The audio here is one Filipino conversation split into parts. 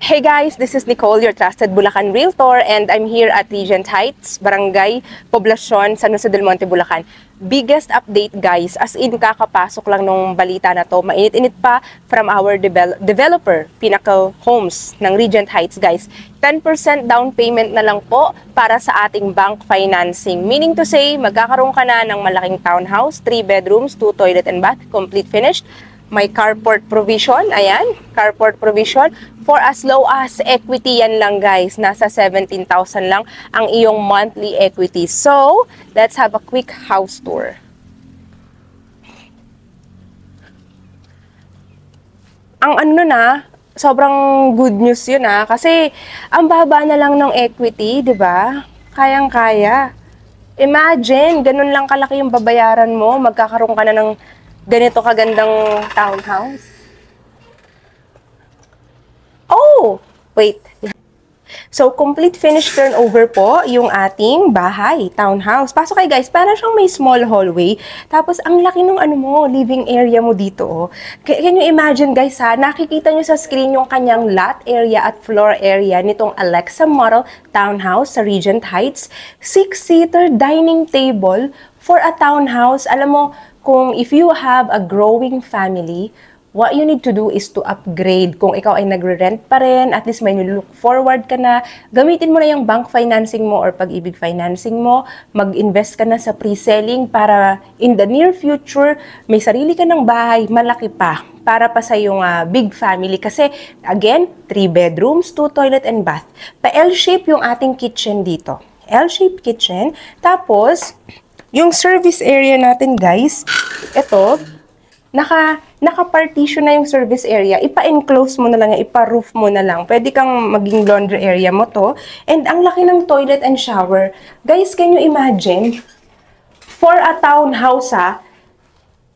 Hey guys, this is Nicole, your trusted Bulacan Realtor, and I'm here at Regent Heights, Barangay Poblacion, San Jose del Monte, Bulacan. Biggest update guys, as in kakapasok lang nung balita na to, mainit-init pa from our developer, Pinnacle Homes ng Regent Heights guys. 10% down payment na lang po para sa ating bank financing. Meaning to say, magkakaroon ka na ng malaking townhouse, 3 bedrooms, 2 toilet and bath, complete finished. May carport provision, ayan, carport provision. For as low as equity yan lang guys, nasa 17,000 lang ang iyong monthly equity. So, let's have a quick house tour. Ang ano na, sobrang good news yun kasi ang baba na lang ng equity, di ba? Kayang-kaya. Imagine, ganun lang kalaki yung babayaran mo, magkakaroon ka na ng ganito kagandang townhouse. Oh! Wait. So, complete finished turnover po yung ating bahay, townhouse. Pasok kayo guys, para siyang may small hallway. Tapos, ang laki nung living area mo dito. Can you imagine guys nakikita nyo sa screen yung kanyang lot area at floor area nitong Alexa model townhouse sa Regent Heights. 6-seater dining table for a townhouse. Alam mo, kung if you have a growing family, what you need to do is to upgrade. Kung ikaw ay nagre-rent pa rin, at least may look forward ka na, gamitin mo na yung bank financing mo or pag-ibig financing mo, mag-invest ka na sa pre-selling para in the near future, may sarili ka ng bahay, malaki pa, para pa sa yung big family. Kasi, again, 3 bedrooms, 2 toilet and bath. Pa-L-shape yung ating kitchen dito. L-shape kitchen. Tapos, yung service area natin, guys, ito, naka-partition na yung service area. Ipa-enclose mo na lang, ipa-roof mo na lang. Pwede kang maging laundry area mo to. And ang laki ng toilet and shower. Guys, can you imagine? For a townhouse,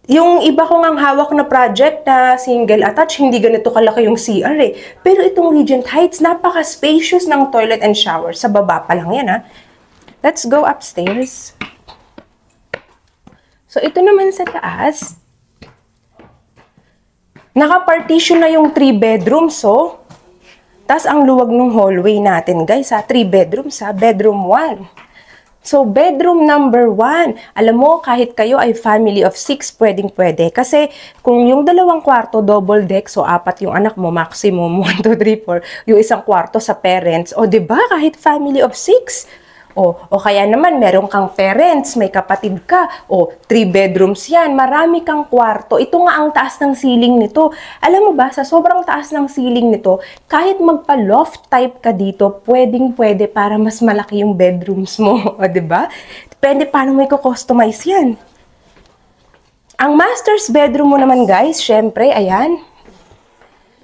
yung iba kong ang hawak na project na single attached, hindi ganito kalaki yung CR Pero itong Regent Heights, napaka-spacious ng toilet and shower. Sa baba pa lang yan, Let's go upstairs. So, ito naman sa taas, naka-partition na yung 3 bedrooms, tas ang luwag ng hallway natin, guys, 3 bedrooms, bedroom 1. So, bedroom number 1, alam mo, kahit kayo ay family of 6, pwedeng-pwede. Kasi, kung yung 2 kwarto, double deck, so 4 yung anak mo, maximum, 1, 2, 3, 4, yung isang kwarto sa parents, diba, kahit family of 6, o kaya naman, meron kang parents, may kapatid ka, 3 bedrooms yan, marami kang kwarto. Ito nga ang taas ng ceiling nito. Alam mo ba, sa sobrang taas ng ceiling nito, kahit magpa-loft type ka dito, pwedeng-pwede para mas malaki yung bedrooms mo. Diba? Depende paano mo i-customize yan. Ang master's bedroom mo naman, guys, syempre, ayan.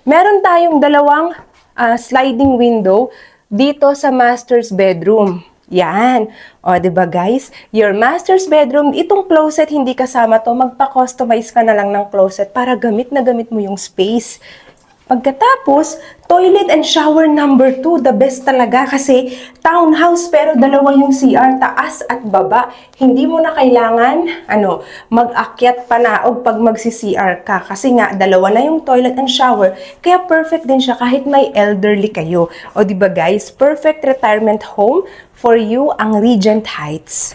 Meron tayong 2 sliding window dito sa master's bedroom. Yan. Diba guys? Your master's bedroom, itong closet hindi kasama to, magpa-customize ka na lang ng closet para gamit na gamit mo yung space. Pagkatapos, toilet and shower number 2, the best talaga kasi townhouse pero 2 yung CR, taas at baba. Hindi mo na kailangan mag-akyat panaog pag magsi-CR ka kasi nga 2 na yung toilet and shower. Kaya perfect din siya kahit may elderly kayo. Diba guys? Perfect retirement home for you ang Regent Heights.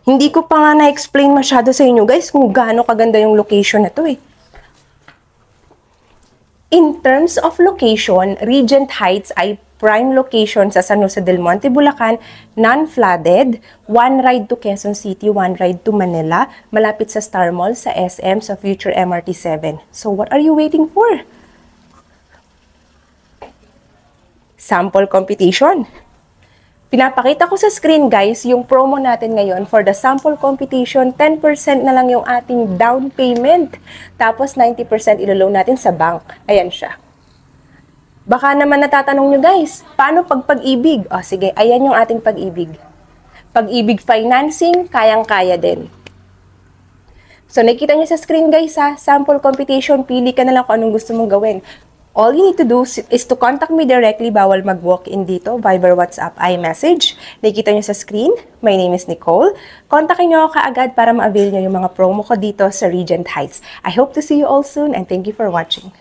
Hindi ko pa nga na-explain masyado sa inyo, guys, kung gaano kaganda yung location na to In terms of location, Regent Heights ay prime location sa San Jose del Monte, Bulacan, non-flooded, 1 ride to Quezon City, 1 ride to Manila, malapit sa Star Mall, sa SM, sa future MRT7. So, what are you waiting for? Sample competition. Pinapakita ko sa screen, guys, yung promo natin ngayon for the sample competition. 10% na lang yung ating down payment. Tapos 90% ilo-loan natin sa bank. Ayan siya. Baka naman natatanong nyo, guys, paano pag pag-ibig? Sige, ayan yung ating pag-ibig. Pag-ibig financing, kayang-kaya din. So, nakikita nyo sa screen, guys, sample competition. Pili ka na lang kung anong gusto mong gawin. All you need to do is to contact me directly. Bawal mag-walk-in dito. Viber, WhatsApp, iMessage. Nakikita nyo sa screen. My name is Nicole. Kontakin nyo ako kaagad para ma-avail nyo yung mga promo ko dito sa Regent Heights. I hope to see you all soon and thank you for watching.